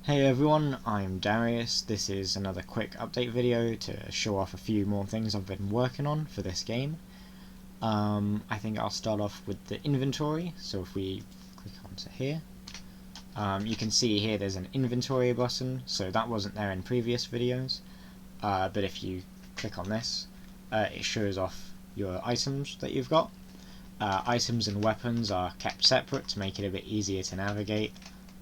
Hey everyone, I'm Darius. This is another quick update video to show off a few more things I've been working on for this game. I think I'll start off with the inventory. So if we click onto here, you can see here there's an inventory button, so that wasn't there in previous videos. But if you click on this, it shows off your items that you've got. Items and weapons are kept separate to make it a bit easier to navigate.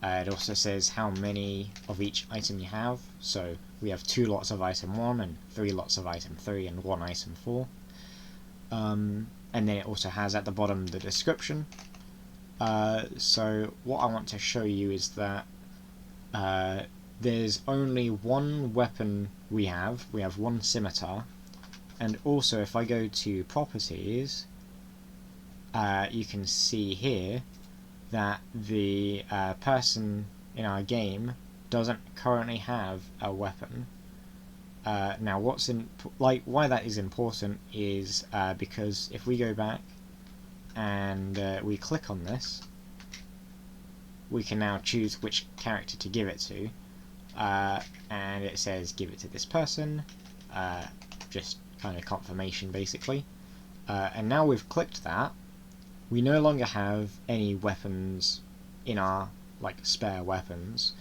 It also says how many of each item you have, so we have 2 lots of item 1 and 3 lots of item 3 and 1 item 4. And then it also has at the bottom the description. So what I want to show you is that there's only one weapon we have one scimitar, and also if I go to properties, you can see here that the person in our game doesn't currently have a weapon. Now, why that is important is because if we go back and we click on this, we can now choose which character to give it to, and it says give it to this person, just kind of confirmation basically. And now we've clicked that, we no longer have any weapons in our spare weapons,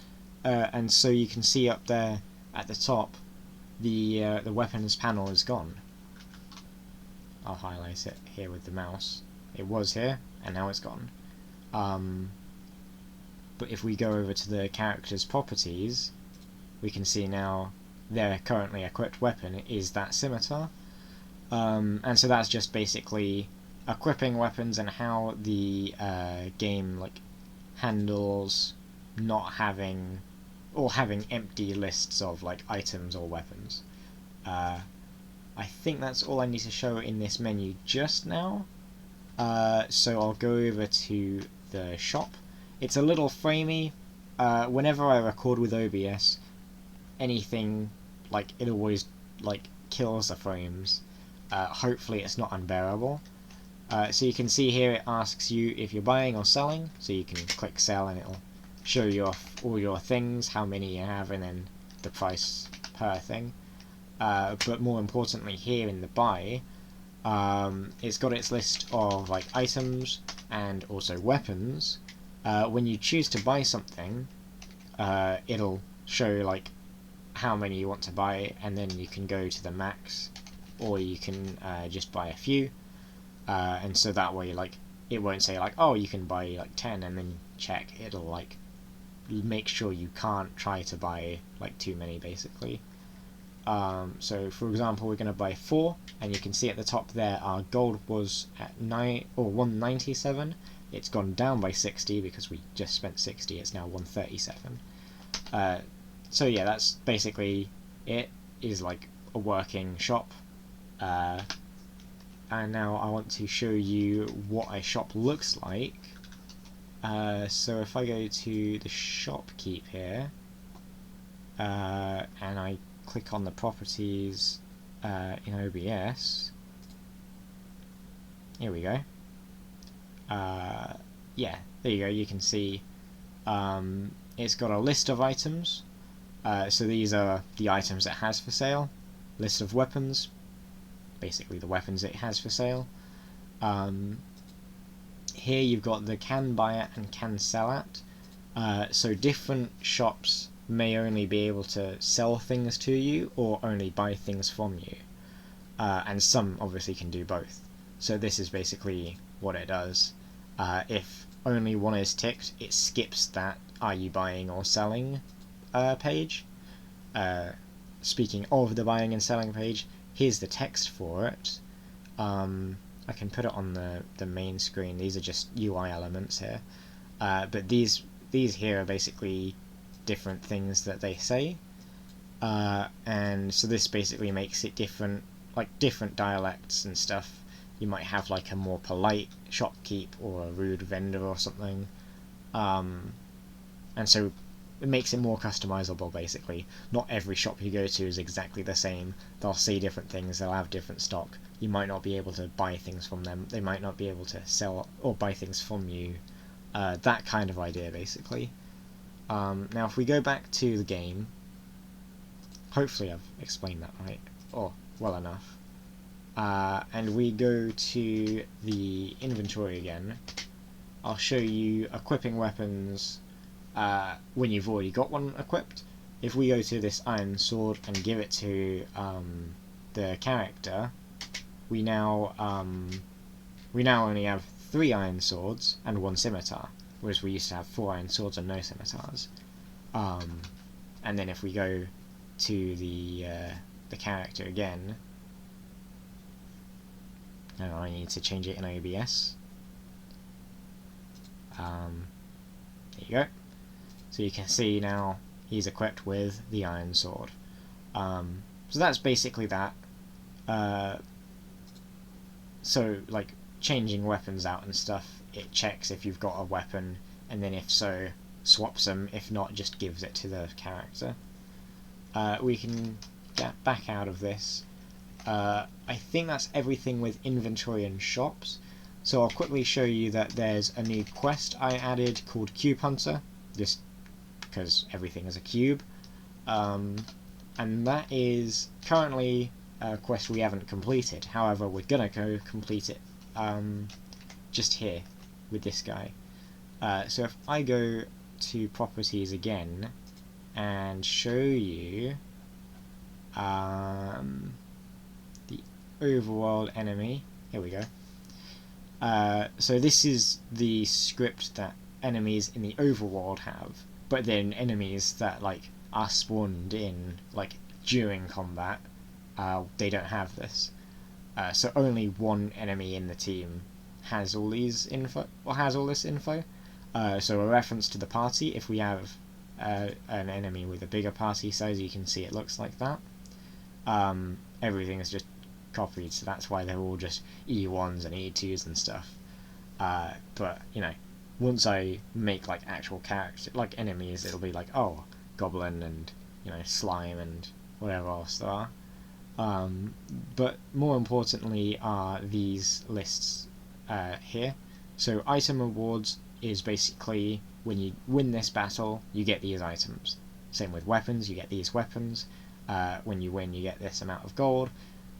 and so you can see up there at the top the weapons panel is gone. I'll highlight it here with the mouse. It was here and now it's gone. But if we go over to the character's properties, we can see now their currently equipped weapon is that scimitar, and so that's just basically equipping weapons and how the game handles not having empty lists of items or weapons. I think that's all I need to show in this menu just now. So I'll go over to the shop. It's a little framey. Whenever I record with OBS, anything it always kills the frames. Hopefully it's not unbearable. So you can see here it asks you if you're buying or selling, so you can click sell and it'll show you off all your things, how many you have, and then the price per thing. But more importantly, here in the buy, it's got its list of items and also weapons. When you choose to buy something, it'll show how many you want to buy, and then you can go to the max, or you can just buy a few. And so that way it won't say oh you can buy 10 and then check. It'll make sure you can't try to buy too many basically. So for example, we're going to buy 4, and you can see at the top there our gold was at 197. It's gone down by 60 because we just spent 60. It's now 137. So yeah, that's basically it. Is a working shop. And now I want to show you what a shop looks like. So if I go to the shopkeep here, and I click on the properties in OBS, here we go. Yeah, there you go. You can see it's got a list of items. So these are the items it has for sale. List of weapons. Basically the weapons it has for sale. Here you've got the can buy at and can sell at. So different shops may only be able to sell things to you or only buy things from you. And some obviously can do both. So this is basically what it does. If only one is ticked, it skips that are you buying or selling page. Speaking of the buying and selling page, here's the text for it. I can put it on the main screen. These are just UI elements here. But these here are basically different things that they say. And so this basically makes it different, different dialects and stuff. You might have a more polite shopkeep or a rude vendor or something. And so it makes it more customizable basically. Not every shop you go to is exactly the same. They'll say different things, they'll have different stock. You might not be able to buy things from them, they might not be able to sell or buy things from you. That kind of idea basically. Now if we go back to the game, hopefully I've explained that right, or well enough, and we go to the inventory again, I'll show you equipping weapons when you've already got one equipped. If we go to this iron sword and give it to the character, we now only have 3 iron swords and 1 scimitar, whereas we used to have 4 iron swords and no scimitars. And then if we go to the character again, and I need to change it in OBS. There you go. So you can see now he's equipped with the iron sword. So that's basically that. So like changing weapons out and stuff, it checks if you've got a weapon, and then if so, swaps them. If not, just gives it to the character. We can get back out of this. I think that's everything with inventory and shops. So I'll quickly show you that there's a new quest I added called Cube Hunter, just because everything is a cube. And that is currently a quest we haven't completed. However, we're gonna go complete it just here with this guy. So if I go to properties again and show you the overworld enemy, here we go. So this is the script that enemies in the overworld have, but then enemies that like are spawned in like during combat, they don't have this. So only one enemy in the team has all these info, or has all this info. So a reference to the party, if we have an enemy with a bigger party size, you can see it looks like that. Everything is just copied, so that's why they're all just E1s and E2s and stuff. But you know, once I make like actual character, like enemies, it'll be like, oh, goblin and you know slime and whatever else there are. But more importantly are these lists here. So item rewards is basically when you win this battle, you get these items. Same with weapons, you get these weapons. When you win, you get this amount of gold.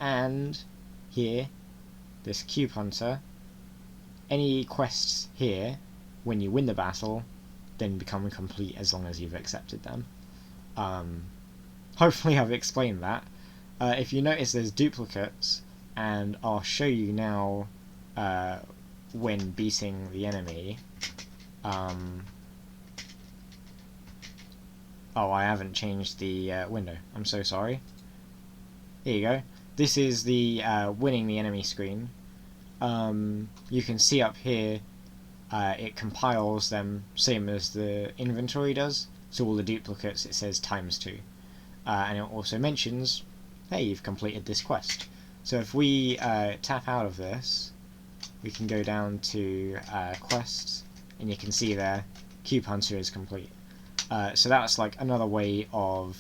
And here, this Cube Hunter, any quests here, when you win the battle, then become complete as long as you've accepted them. Hopefully I've explained that. If you notice there's duplicates, and I'll show you now when beating the enemy. Oh, I haven't changed the window. I'm so sorry. Here you go. This is the winning the enemy screen. You can see up here it compiles them same as the inventory does. So all the duplicates it says ×2. And it also mentions, hey, you've completed this quest. So if we tap out of this, we can go down to quests, and you can see there, Cube Hunter is complete. So that's like another way of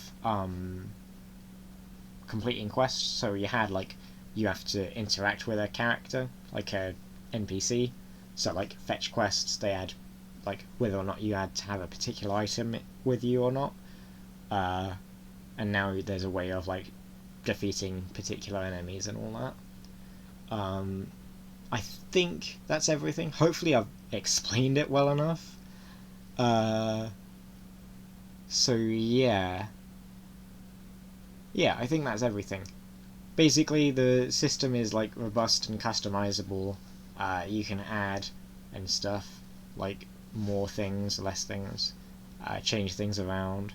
completing quests. So you had like you have to interact with a character, like a NPC. So like fetch quests, they had like whether or not you had to have a particular item with you or not. And now there's a way of like defeating particular enemies and all that. I think that's everything. Hopefully I've explained it well enough. So yeah, I think that's everything. Basically the system is like robust and customizable. You can add and stuff, like more things, less things, change things around.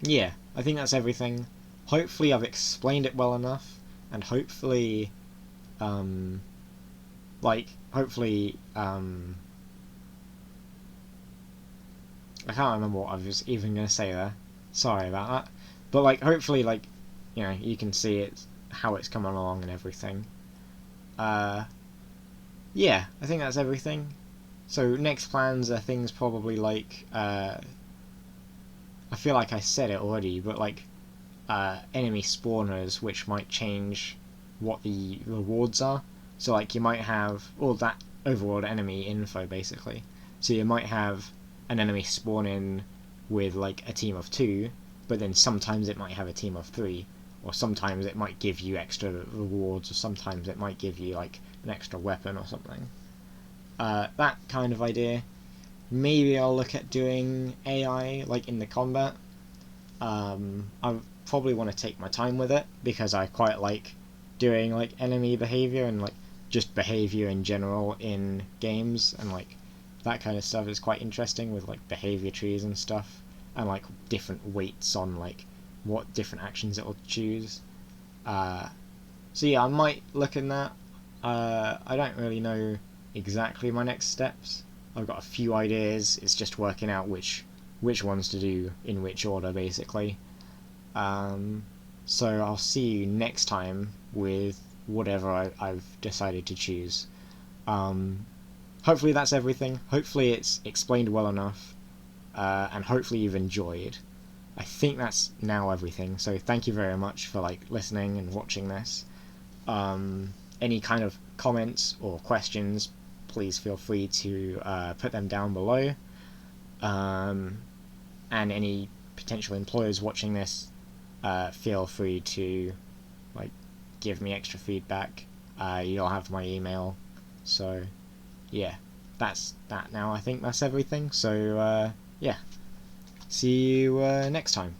Yeah, I think that's everything. Hopefully I've explained it well enough, and hopefully I can't remember what I was even going to say there. Sorry about that. But like, hopefully, like, you know, you can see it, how it's coming along and everything. Yeah, I think that's everything. So next plans are things probably like, I feel like I said it already, but like, enemy spawners, which might change what the rewards are. So like, you might have all that overworld enemy info, basically. So you might have an enemy spawn in with like a team of 2, but then sometimes it might have a team of 3, or sometimes it might give you extra rewards, or sometimes it might give you like an extra weapon or something. That kind of idea. Maybe I'll look at doing AI like in the combat. I probably want to take my time with it because I quite like doing like enemy behavior and like just behavior in general in games, and like that kind of stuff is quite interesting with like behavior trees and stuff, and like different weights on like what different actions it will choose. So yeah, I might look in that. I don't really know exactly my next steps. I've got a few ideas. It's just working out which ones to do in which order, basically. So I'll see you next time with whatever I've decided to choose. Hopefully that's everything. Hopefully it's explained well enough, and hopefully you've enjoyed. I think that's now everything. So thank you very much for like listening and watching this. Any kind of comments or questions, please feel free to put them down below. And any potential employers watching this, feel free to like give me extra feedback. You'll have my email. So yeah, that's that now. I think that's everything. So yeah, see you next time.